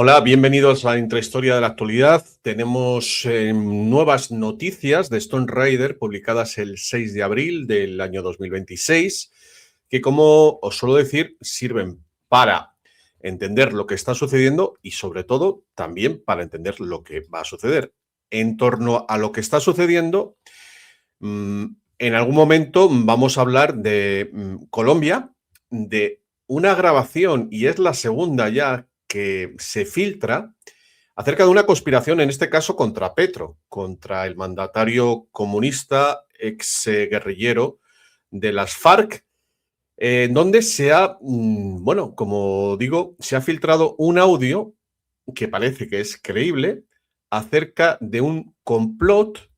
Hola, bienvenidos a Intrahistoria de la Actualidad. Tenemos nuevas noticias de Stone Raider publicadas el 6 de abril del año 2026, que, como os suelo decir, sirven para entender lo que está sucediendo y, sobre todo, también para entender lo que va a suceder. En torno a lo que está sucediendo, en algún momento vamos a hablar de Colombia, de una grabación, y es la segunda ya que se filtra, acerca de una conspiración, en este caso contra Petro, contra el mandatario comunista, ex guerrillero de las FARC, en donde se ha, bueno, como digo, se ha filtrado un audio que parece que es creíble acerca de un complot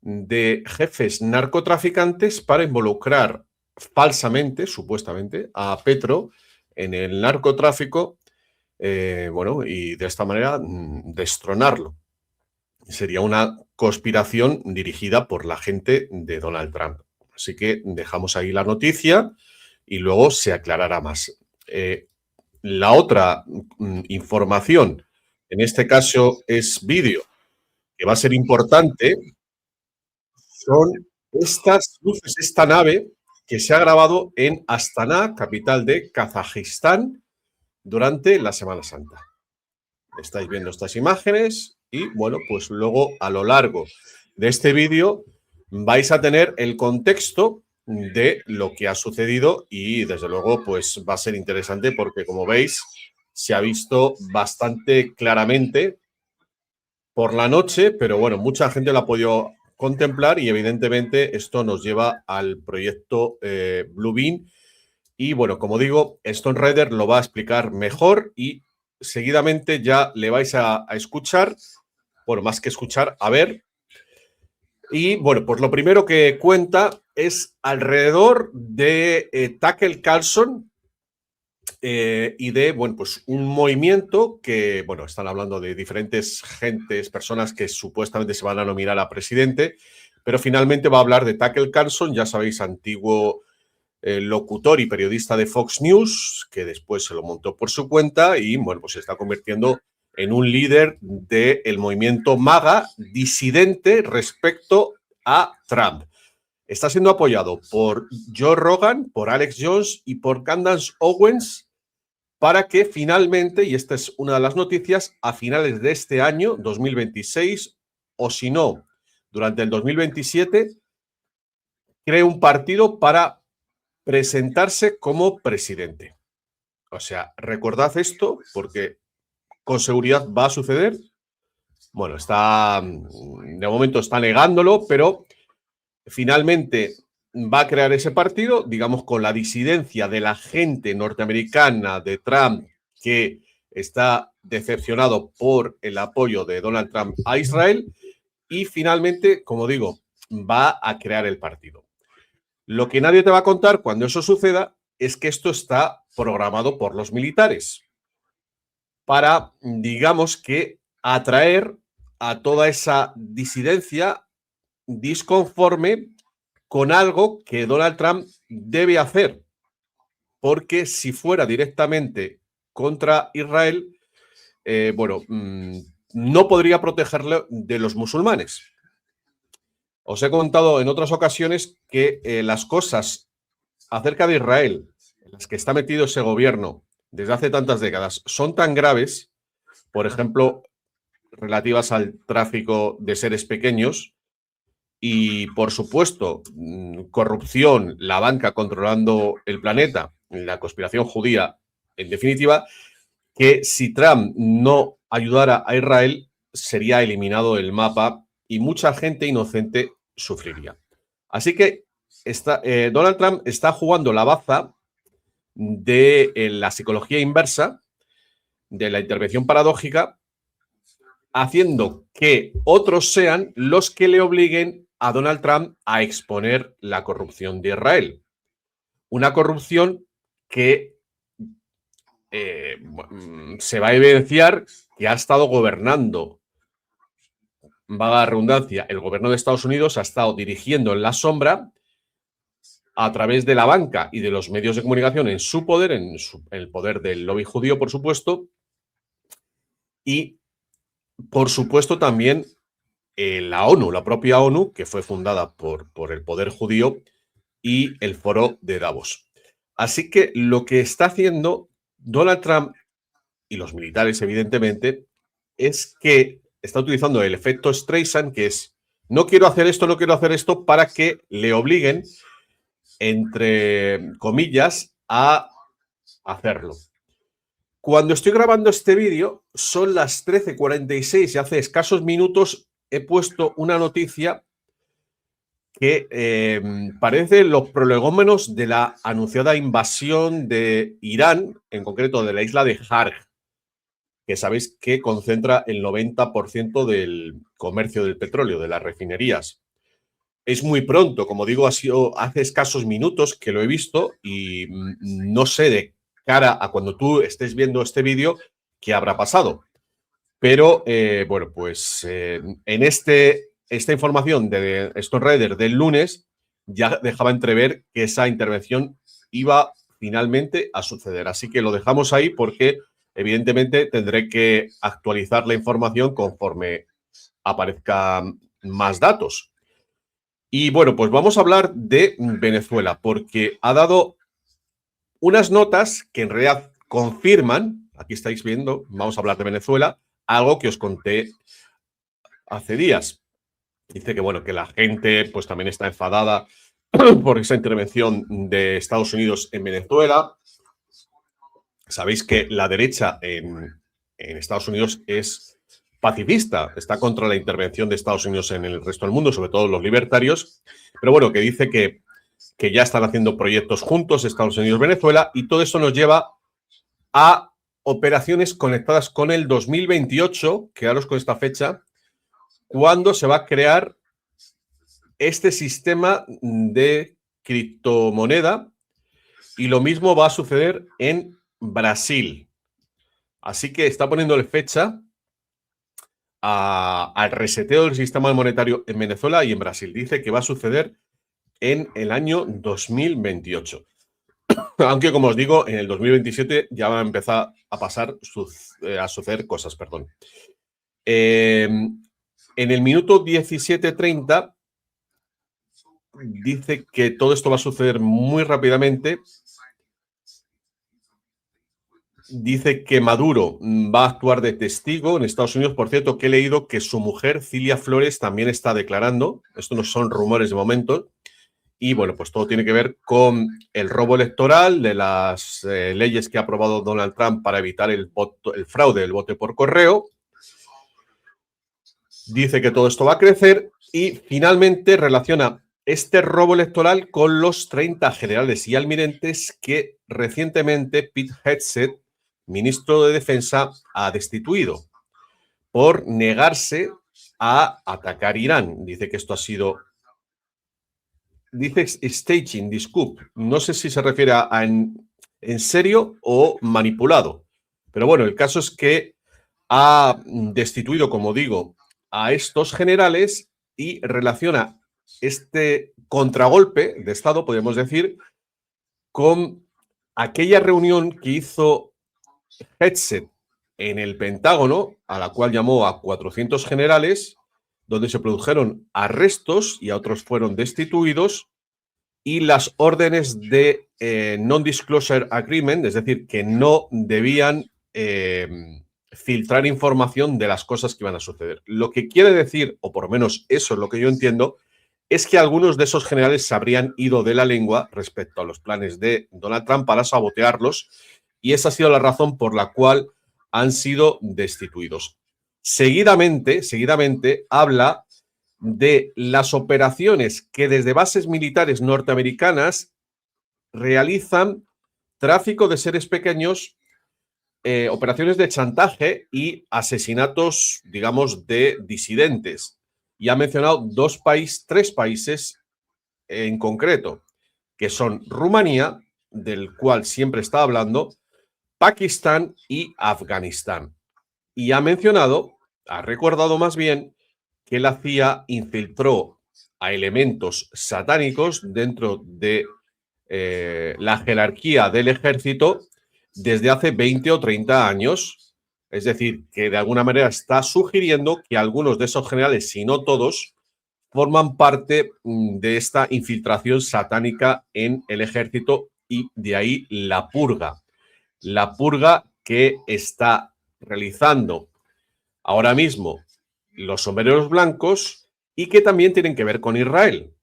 de jefes narcotraficantes para involucrar falsamente, supuestamente, a Petro en el narcotráfico, bueno, y de esta manera destronarlo. Sería una conspiración dirigida por la gente de Donald Trump. Así que dejamos ahí la noticia y luego se aclarará más. La otra información, en este caso es vídeo, que va a ser importante, son estas luces, esta nave que se ha grabado en Astana, capital de Kazajistán, durante la Semana Santa. Estáis viendo estas imágenes y, bueno, pues luego a lo largo de este vídeo vais a tener el contexto de lo que ha sucedido y, desde luego, pues va a ser interesante porque, como veis, se ha visto bastante claramente por la noche, pero bueno, mucha gente lo ha podido contemplar y, evidentemente, esto nos lleva al proyecto Bluebeam. Y, bueno, como digo, Stone Raider lo va a explicar mejor y seguidamente ya le vais a escuchar, bueno, más que escuchar, a ver. Y, bueno, pues lo primero que cuenta es alrededor de Tucker Carlson y de, bueno, pues un movimiento que, bueno, están hablando de diferentes gentes, personas que supuestamente se van a nominar a presidente, pero finalmente va a hablar de Tucker Carlson, ya sabéis, antiguo locutor y periodista de Fox News, que después se lo montó por su cuenta y, bueno, pues se está convirtiendo en un líder del movimiento MAGA disidente respecto a Trump. Está siendo apoyado por Joe Rogan, por Alex Jones y por Candace Owens para que finalmente, y esta es una de las noticias, a finales de este año, 2026, o si no, durante el 2027, cree un partido para presentarse como presidente. O sea, recordad esto porque con seguridad va a suceder. Bueno, de momento está negándolo, pero finalmente va a crear ese partido, digamos, con la disidencia de la gente norteamericana de Trump, que está decepcionado por el apoyo de Donald Trump a Israel, y finalmente, como digo, va a crear el partido. Lo que nadie te va a contar cuando eso suceda es que esto está programado por los militares para, digamos, que atraer a toda esa disidencia disconforme con algo que Donald Trump debe hacer, porque si fuera directamente contra Israel, bueno, no podría protegerle de los musulmanes. Os he contado en otras ocasiones que las cosas acerca de Israel, en las que está metido ese gobierno desde hace tantas décadas, son tan graves, por ejemplo, relativas al tráfico de seres pequeños y, por supuesto, corrupción, la banca controlando el planeta, la conspiración judía, en definitiva, que si Trump no ayudara a Israel, sería eliminado del mapa y mucha gente inocente sufriría. Así que Donald Trump está jugando la baza de la psicología inversa, de la intervención paradójica, haciendo que otros sean los que le obliguen a Donald Trump a exponer la corrupción de Israel. Una corrupción que se va a evidenciar que ha estado gobernando, vaga la redundancia, el gobierno de Estados Unidos ha estado dirigiendo en la sombra a través de la banca y de los medios de comunicación en su poder, en el poder del lobby judío, por supuesto, y, por supuesto, también la ONU, la propia ONU, que fue fundada por el poder judío, y el foro de Davos. Así que lo que está haciendo Donald Trump y los militares, evidentemente, es que está utilizando el efecto Streisand, que es no quiero hacer esto, no quiero hacer esto, para que le obliguen, entre comillas, a hacerlo. Cuando estoy grabando este vídeo, son las 13:46 y hace escasos minutos he puesto una noticia que parece los prolegómenos de la anunciada invasión de Irán, en concreto de la isla de Harg, que sabéis que concentra el 90% del comercio del petróleo, de las refinerías. Es muy pronto, como digo, ha sido hace escasos minutos que lo he visto y no sé de cara a cuando tú estés viendo este vídeo qué habrá pasado. Pero bueno, pues en esta información de Stone Rider del lunes ya dejaba entrever que esa intervención iba finalmente a suceder. Así que lo dejamos ahí porque evidentemente tendré que actualizar la información conforme aparezcan más datos. Y bueno, pues vamos a hablar de Venezuela porque ha dado unas notas que en realidad confirman, aquí estáis viendo, vamos a hablar de Venezuela, algo que os conté hace días. Dice que, bueno, que la gente pues también está enfadada por esa intervención de Estados Unidos en Venezuela. Sabéis que la derecha en Estados Unidos es pacifista, está contra la intervención de Estados Unidos en el resto del mundo, sobre todo los libertarios, pero bueno, que dice que ya están haciendo proyectos juntos Estados Unidos y Venezuela, y todo eso nos lleva a operaciones conectadas con el 2028, quedaros con esta fecha, cuándo se va a crear este sistema de criptomoneda, y lo mismo va a suceder en Brasil. Así que está poniéndole fecha al reseteo del sistema monetario en Venezuela y en Brasil. Dice que va a suceder en el año 2028. Aunque, como os digo, en el 2027 ya va a empezar a a suceder cosas, perdón. En el minuto 17:30 dice que todo esto va a suceder muy rápidamente. Dice que Maduro va a actuar de testigo en Estados Unidos. Por cierto, que he leído que su mujer, Cilia Flores, también está declarando. Esto no son rumores de momento. Y bueno, pues todo tiene que ver con el robo electoral, de las leyes que ha aprobado Donald Trump para evitar el fraude del voto por correo. Dice que todo esto va a crecer y finalmente relaciona este robo electoral con los 30 generales y almirantes que recientemente Pete Hegseth, ministro de Defensa, ha destituido por negarse a atacar Irán. Dice que esto ha sido, dice staging this coup. No sé si se refiere a en serio o manipulado. Pero bueno, el caso es que ha destituido, como digo, a estos generales y relaciona este contragolpe de Estado, podemos decir, con aquella reunión que hizo Hegseth en el Pentágono, a la cual llamó a 400 generales, donde se produjeron arrestos y a otros fueron destituidos, y las órdenes de Non-Disclosure Agreement, es decir, que no debían filtrar información de las cosas que iban a suceder. Lo que quiere decir, o por lo menos eso es lo que yo entiendo, es que algunos de esos generales se habrían ido de la lengua respecto a los planes de Donald Trump para sabotearlos, y esa ha sido la razón por la cual han sido destituidos. Seguidamente habla de las operaciones que desde bases militares norteamericanas realizan tráfico de seres pequeños, operaciones de chantaje y asesinatos, digamos, de disidentes. Y ha mencionado tres países en concreto, que son Rumanía, del cual siempre está hablando, Pakistán y Afganistán. Y ha mencionado, ha recordado más bien, que la CIA infiltró a elementos satánicos dentro de la jerarquía del ejército desde hace 20 o 30 años Es decir, que de alguna manera está sugiriendo que algunos de esos generales, si no todos, forman parte de esta infiltración satánica en el ejército y de ahí la purga. La purga que está realizando ahora mismo los sombreros blancos y que también tienen que ver con Israel.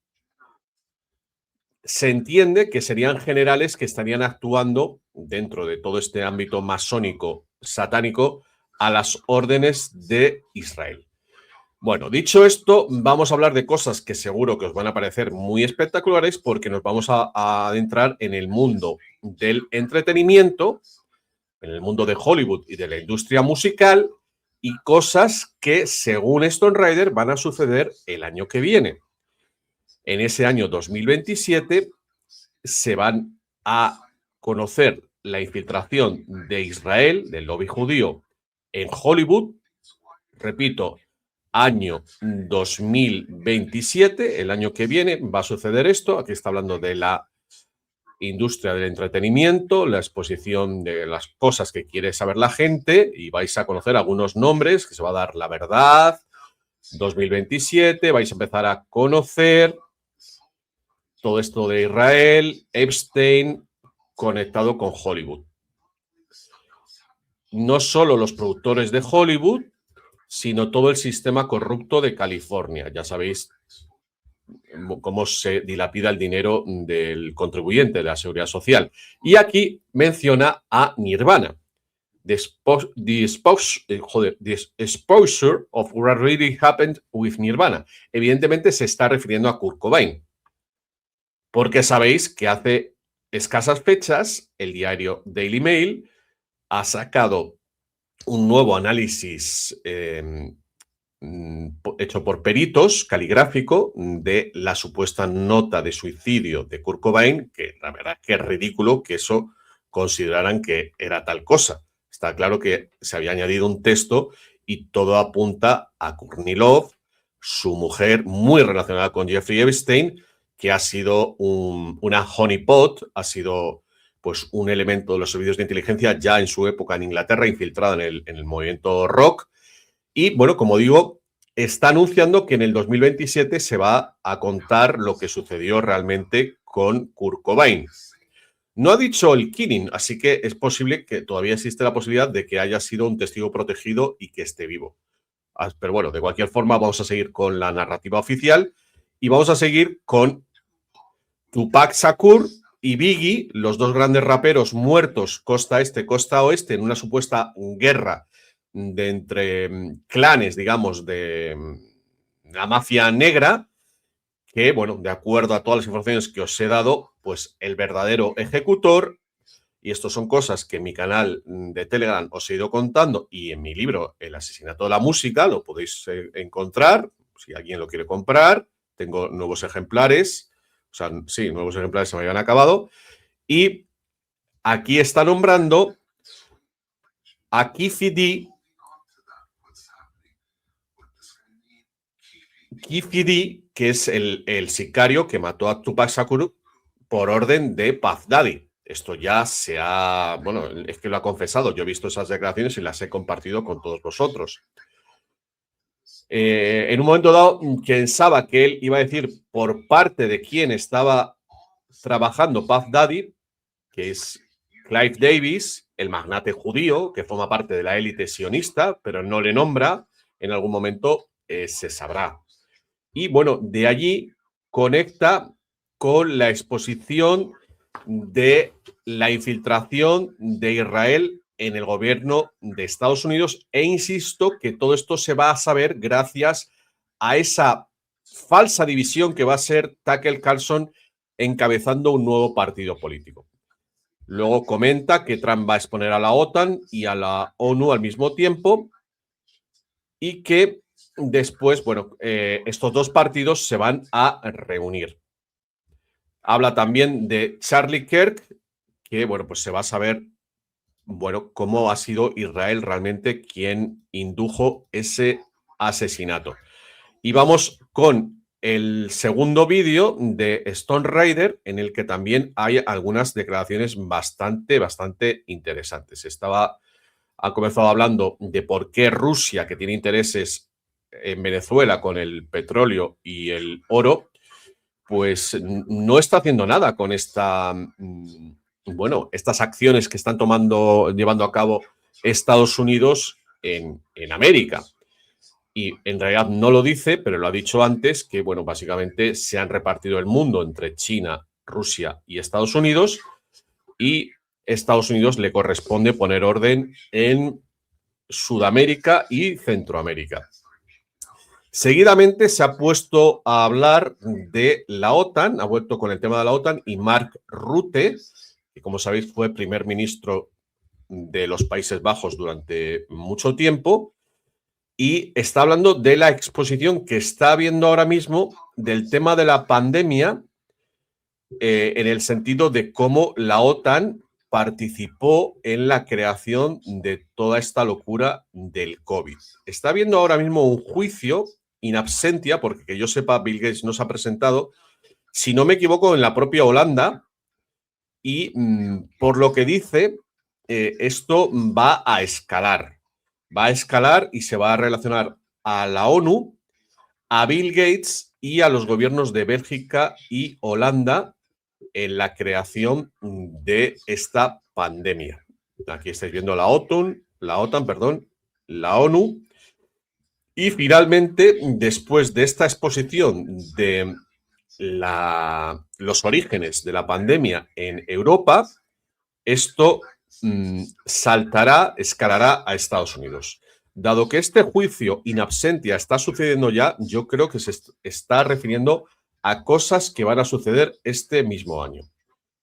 Se entiende que serían generales que estarían actuando dentro de todo este ámbito masónico satánico a las órdenes de Israel. Bueno, dicho esto, vamos a hablar de cosas que seguro que os van a parecer muy espectaculares porque nos vamos a adentrar en el mundo del entretenimiento, en el mundo de Hollywood y de la industria musical y cosas que, según Stone Rider, van a suceder el año que viene. En ese año 2027 se van a conocer la infiltración de Israel, del lobby judío, en Hollywood. Repito, año 2027, el año que viene, va a suceder esto. Aquí está hablando de la industria del entretenimiento, la exposición de las cosas que quiere saber la gente y vais a conocer algunos nombres que se va a dar la verdad. 2027, vais a empezar a conocer todo esto de Israel, Epstein, conectado con Hollywood. No solo los productores de Hollywood, sino todo el sistema corrupto de California. Ya sabéis cómo se dilapida el dinero del contribuyente de la seguridad social. Y aquí menciona a Nirvana. The exposure of what really happened with Nirvana. Evidentemente se está refiriendo a Kurt Cobain. Porque sabéis que hace escasas fechas el diario Daily Mail ha sacado un nuevo análisis hecho por peritos, caligráfico, de la supuesta nota de suicidio de Kurt Cobain, que la verdad es que es ridículo que eso consideraran que era tal cosa. Está claro que se había añadido un texto y todo apunta a Courtney Love, su mujer muy relacionada con Jeffrey Epstein, que ha sido una honeypot, ha sido pues un elemento de los servicios de inteligencia ya en su época en Inglaterra, infiltrado en el movimiento rock. Y bueno, como digo, está anunciando que en el 2027 se va a contar lo que sucedió realmente con Kurt Cobain. No ha dicho el killing, así que es posible que todavía existe la posibilidad de que haya sido un testigo protegido y que esté vivo. Pero bueno, de cualquier forma vamos a seguir con la narrativa oficial y vamos a seguir con Tupac Shakur y Biggie, los dos grandes raperos muertos costa este, costa oeste, en una supuesta guerra de entre clanes, digamos, de la mafia negra, que, bueno, de acuerdo a todas las informaciones que os he dado, pues el verdadero ejecutor, y esto son cosas que en mi canal de Telegram os he ido contando y en mi libro El asesinato de la música, lo podéis encontrar, si alguien lo quiere comprar, tengo nuevos ejemplares. O sea, sí, nuevos ejemplares se me habían acabado. Y aquí está nombrando a Keffe D, que es el sicario que mató a Tupac Shakur por orden de Puff Daddy. Esto ya se ha... Bueno, es que lo ha confesado. Yo he visto esas declaraciones y las he compartido con todos vosotros. En un momento dado, pensaba que él iba a decir por parte de quién estaba trabajando Puff Daddy, que es Clive Davis, el magnate judío que forma parte de la élite sionista, pero no le nombra. En algún momento se sabrá. Y bueno, de allí conecta con la exposición de la infiltración de Israel en el gobierno de Estados Unidos e insisto que todo esto se va a saber gracias a esa falsa división que va a ser Tucker Carlson encabezando un nuevo partido político. Luego comenta que Trump va a exponer a la OTAN y a la ONU al mismo tiempo y que después, bueno, estos dos partidos se van a reunir. Habla también de Charlie Kirk, que, bueno, pues se va a saber, bueno, cómo ha sido Israel realmente quien indujo ese asesinato. Y vamos con el segundo vídeo de Stone Rider, en el que también hay algunas declaraciones bastante interesantes. Estaba Ha comenzado hablando de por qué Rusia, que tiene intereses en Venezuela con el petróleo y el oro, pues no está haciendo nada con estas acciones que están llevando a cabo Estados Unidos en América. Y en realidad no lo dice, pero lo ha dicho antes, que bueno, básicamente se han repartido el mundo entre China, Rusia y Estados Unidos, y Estados Unidos le corresponde poner orden en Sudamérica y Centroamérica. Seguidamente se ha puesto a hablar de la OTAN, ha vuelto con el tema de la OTAN, y Mark Rutte, que como sabéis fue primer ministro de los Países Bajos durante mucho tiempo, y está hablando de la exposición que está habiendo ahora mismo del tema de la pandemia, en el sentido de cómo la OTAN participó en la creación de toda esta locura del COVID. Está habiendo ahora mismo un juicio in absentia, porque que yo sepa, Bill Gates no se ha presentado, si no me equivoco, en la propia Holanda, y por lo que dice, esto va a escalar. Va a escalar y se va a relacionar a la ONU, a Bill Gates y a los gobiernos de Bélgica y Holanda en la creación de esta pandemia. Aquí estáis viendo la OTAN, la ONU. Y finalmente, después de esta exposición de los orígenes de la pandemia en Europa, esto escalará a Estados Unidos. Dado que este juicio in absentia está sucediendo ya, yo creo que se está refiriendo a cosas que van a suceder este mismo año.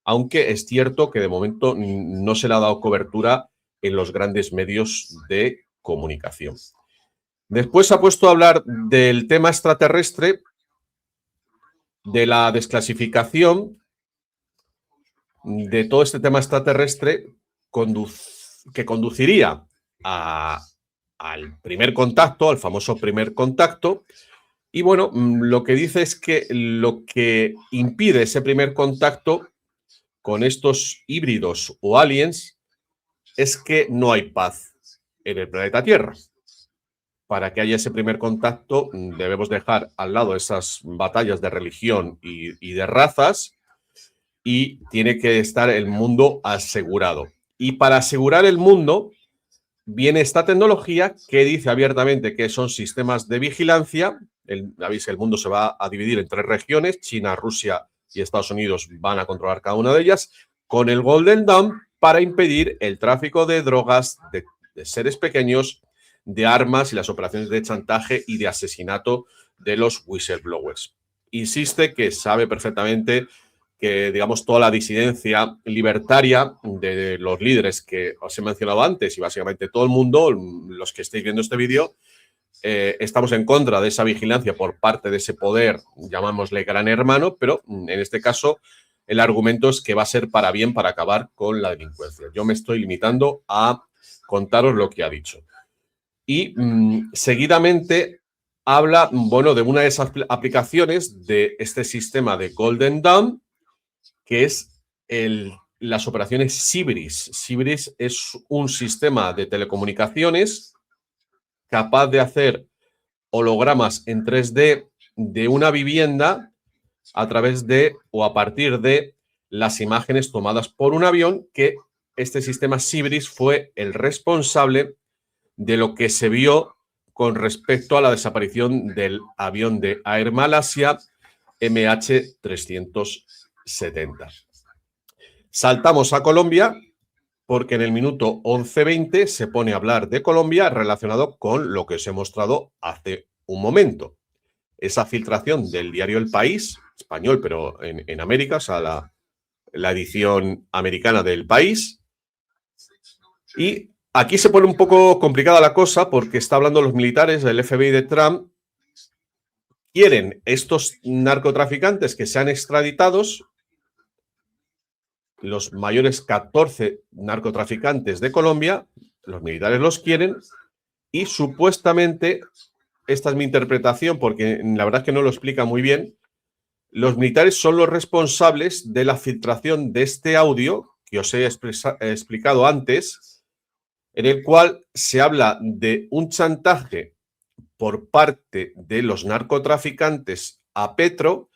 Aunque es cierto que de momento no se le ha dado cobertura en los grandes medios de comunicación. Después se ha puesto a hablar del tema extraterrestre, de la desclasificación de todo este tema extraterrestre que conduciría al primer contacto, al famoso primer contacto. Y bueno, lo que dice es que lo que impide ese primer contacto con estos híbridos o aliens es que no hay paz en el planeta Tierra. Para que haya ese primer contacto, debemos dejar al lado esas batallas de religión y de razas, y tiene que estar el mundo asegurado. Y para asegurar el mundo viene esta tecnología que dice abiertamente que son sistemas de vigilancia. El mundo se va a dividir en 3 regiones, China, Rusia y Estados Unidos van a controlar cada una de ellas, con el Golden Dawn para impedir el tráfico de drogas, de seres pequeños, de armas y las operaciones de chantaje y de asesinato de los whistleblowers. Insiste que sabe perfectamente que, digamos, toda la disidencia libertaria de los líderes que os he mencionado antes y básicamente todo el mundo, los que estéis viendo este vídeo, estamos en contra de esa vigilancia por parte de ese poder, llamámosle gran hermano, pero en este caso el argumento es que va a ser para bien, para acabar con la delincuencia. Yo me estoy limitando a contaros lo que ha dicho. Y seguidamente habla, bueno, de una de esas aplicaciones de este sistema de Golden Dawn, que es las operaciones Sybris. Sybris es un sistema de telecomunicaciones capaz de hacer hologramas en 3D de una vivienda a través de o a partir de las imágenes tomadas por un avión, que este sistema Sybris fue el responsable de lo que se vio con respecto a la desaparición del avión de Air Malaysia MH370. Saltamos a Colombia porque en el minuto 11:20 se pone a hablar de Colombia relacionado con lo que os he mostrado hace un momento. Esa filtración del diario El País, español, pero en América, o sea, la edición americana del País. Y aquí se pone un poco complicada la cosa porque está hablando los militares del FBI de Trump. Quieren estos narcotraficantes que sean extraditados, los mayores 14 narcotraficantes de Colombia, los militares los quieren, y supuestamente, esta es mi interpretación porque la verdad es que no lo explica muy bien, los militares son los responsables de la filtración de este audio que os he explicado antes, en el cual se habla de un chantaje por parte de los narcotraficantes a Petro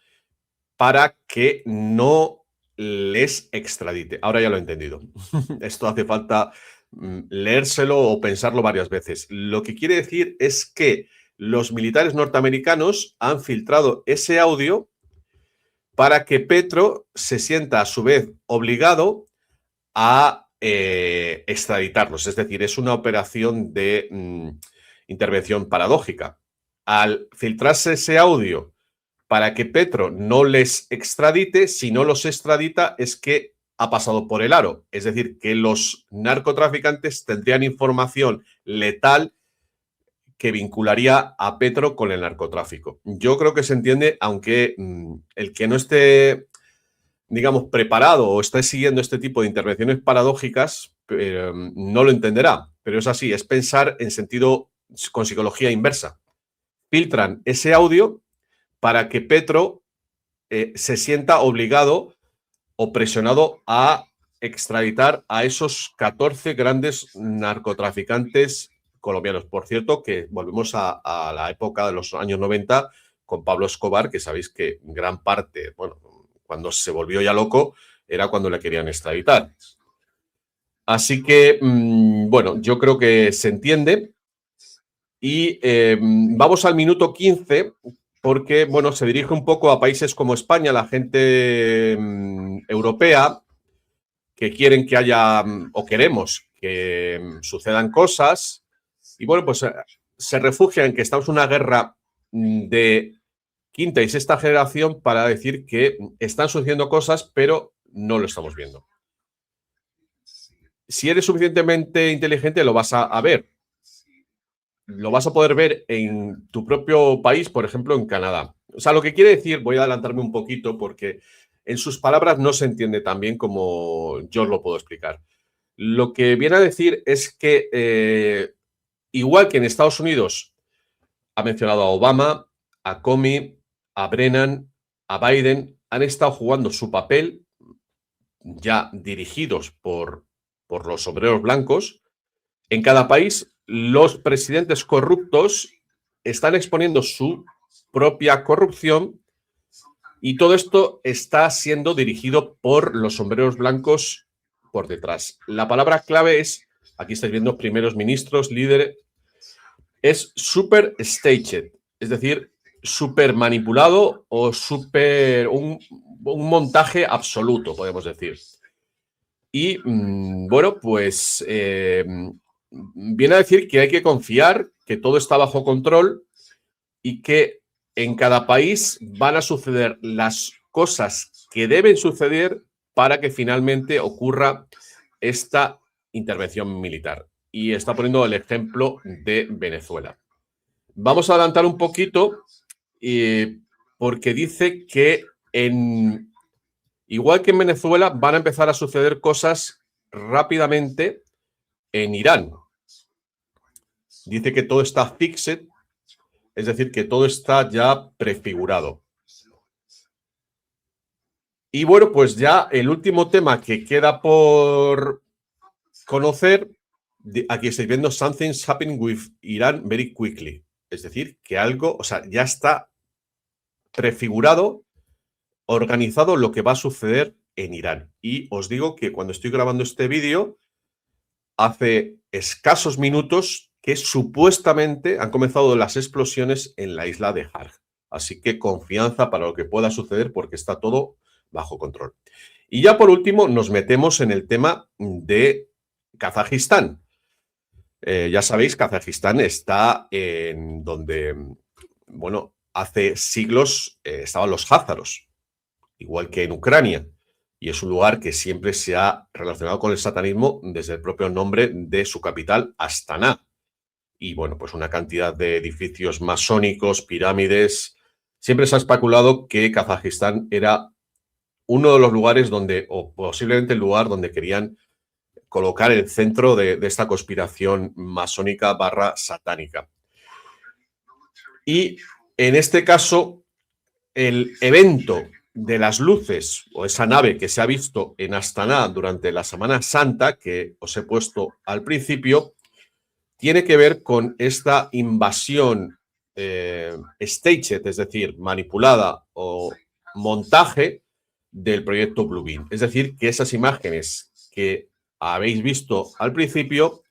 para que no les extradite. Ahora ya lo he entendido. Esto hace falta leérselo o pensarlo varias veces. Lo que quiere decir es que los militares norteamericanos han filtrado ese audio para que Petro se sienta a su vez obligado a extraditarlos. Es decir, es una operación de intervención paradójica. Al filtrarse ese audio para que Petro no les extradite, si no los extradita es que ha pasado por el aro. Es decir, que los narcotraficantes tendrían información letal que vincularía a Petro con el narcotráfico. Yo creo que se entiende, aunque el que no esté, digamos, preparado o esté siguiendo este tipo de intervenciones paradójicas, no lo entenderá. Pero es así, es pensar en sentido con psicología inversa. Filtran ese audio para que Petro se sienta obligado o presionado a extraditar a esos 14 grandes narcotraficantes colombianos. Por cierto, que volvemos a la época de los años 90 con Pablo Escobar, que sabéis que gran parte, bueno, cuando se volvió ya loco, era cuando le querían extraditar. Así que, bueno, yo creo que se entiende. Y vamos al minuto 15, porque, bueno, se dirige un poco a países como España, la gente europea, que quieren que haya, o queremos que sucedan cosas, y bueno, pues se refugian en que estamos en una guerra de quinta y sexta generación para decir que están sucediendo cosas, pero no lo estamos viendo. Si eres suficientemente inteligente, lo vas a ver. Lo vas a poder ver en tu propio país, por ejemplo, en Canadá. O sea, lo que quiere decir, voy a adelantarme un poquito porque en sus palabras no se entiende tan bien como yo os lo puedo explicar. Lo que viene a decir es que, igual que en Estados Unidos ha mencionado a Obama, a Comey, a Brennan, a Biden, han estado jugando su papel ya dirigidos por los sombreros blancos. En cada país, los presidentes corruptos están exponiendo su propia corrupción y todo esto está siendo dirigido por los sombreros blancos por detrás. La palabra clave es, aquí estáis viendo primeros ministros, líderes, es super staged, es decir, super manipulado o super un montaje absoluto, podemos decir. Y bueno, pues viene a decir que hay que confiar, que todo está bajo control y que en cada país van a suceder las cosas que deben suceder para que finalmente ocurra esta intervención militar. Y está poniendo el ejemplo de Venezuela. Vamos a adelantar un poquito porque dice que igual que en Venezuela van a empezar a suceder cosas rápidamente en Irán. Dice que todo está fixed, es decir, que todo está ya prefigurado. Y bueno, pues ya el último tema que queda por conocer, aquí estáis viendo something's happening with Iran very quickly. Es decir, que algo, o sea, ya está prefigurado, organizado lo que va a suceder en Irán. Y os digo que cuando estoy grabando este vídeo, hace escasos minutos que supuestamente han comenzado las explosiones en la isla de Harg. Así que confianza para lo que pueda suceder porque está todo bajo control. Y ya por último nos metemos en el tema de Kazajistán. Ya sabéis, Kazajistán está en donde, bueno, hace siglos estaban los házaros, igual que en Ucrania. Y es un lugar que siempre se ha relacionado con el satanismo desde el propio nombre de su capital, Astana. Y bueno, pues una cantidad de edificios masónicos, pirámides. Siempre se ha especulado que Kazajistán era uno de los lugares donde, o posiblemente el lugar donde querían colocar el centro de esta conspiración masónica / satánica. Y en este caso, el evento de las luces o esa nave que se ha visto en Astana durante la Semana Santa, que os he puesto al principio, tiene que ver con esta invasión staged, es decir, manipulada o montaje del proyecto Bluebeam. Es decir, que esas imágenes que habéis visto al principio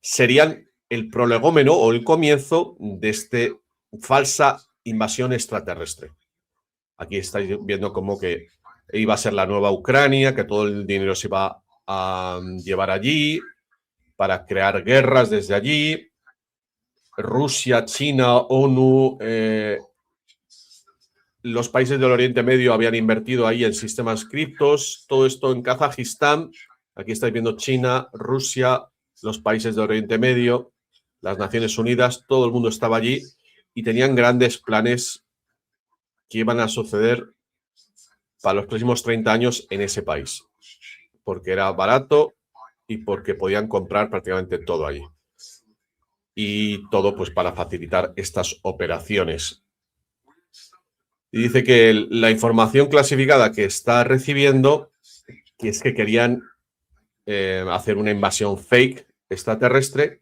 serían el prolegómeno o el comienzo de esta falsa invasión extraterrestre. Aquí estáis viendo como que iba a ser la nueva Ucrania, que todo el dinero se iba a llevar allí para crear guerras desde allí. Rusia, China, ONU, los países del Oriente Medio habían invertido ahí en sistemas criptos, todo esto en Kazajistán. Aquí estáis viendo China, Rusia, los países del Oriente Medio, las Naciones Unidas, todo el mundo estaba allí y tenían grandes planes que iban a suceder para los próximos 30 años en ese país, porque era barato y porque podían comprar prácticamente todo allí. Y todo pues para facilitar estas operaciones. Y dice que la información clasificada que está recibiendo, que es que querían hacer una invasión fake extraterrestre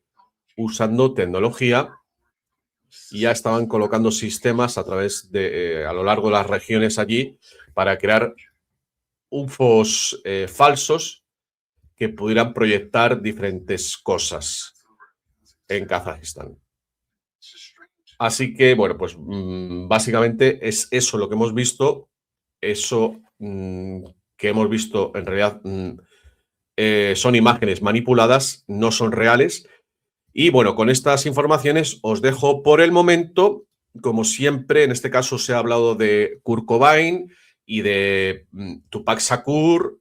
usando tecnología y ya estaban colocando sistemas a través de, a lo largo de las regiones allí para crear UFOs falsos que pudieran proyectar diferentes cosas en Kazajistán. Así que, bueno, pues básicamente es eso lo que hemos visto, eso que hemos visto en realidad son imágenes manipuladas, no son reales. Y bueno, con estas informaciones os dejo por el momento. Como siempre, en este caso se ha hablado de Kurt Cobain y de Tupac Shakur.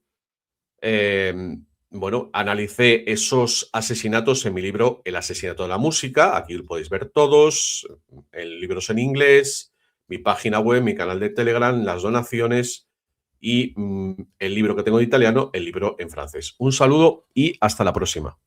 Bueno, analicé esos asesinatos en mi libro El asesinato de la música. Aquí lo podéis ver todos. El libro es en inglés, mi página web, mi canal de Telegram, las donaciones y el libro que tengo en italiano, el libro en francés. Un saludo y hasta la próxima.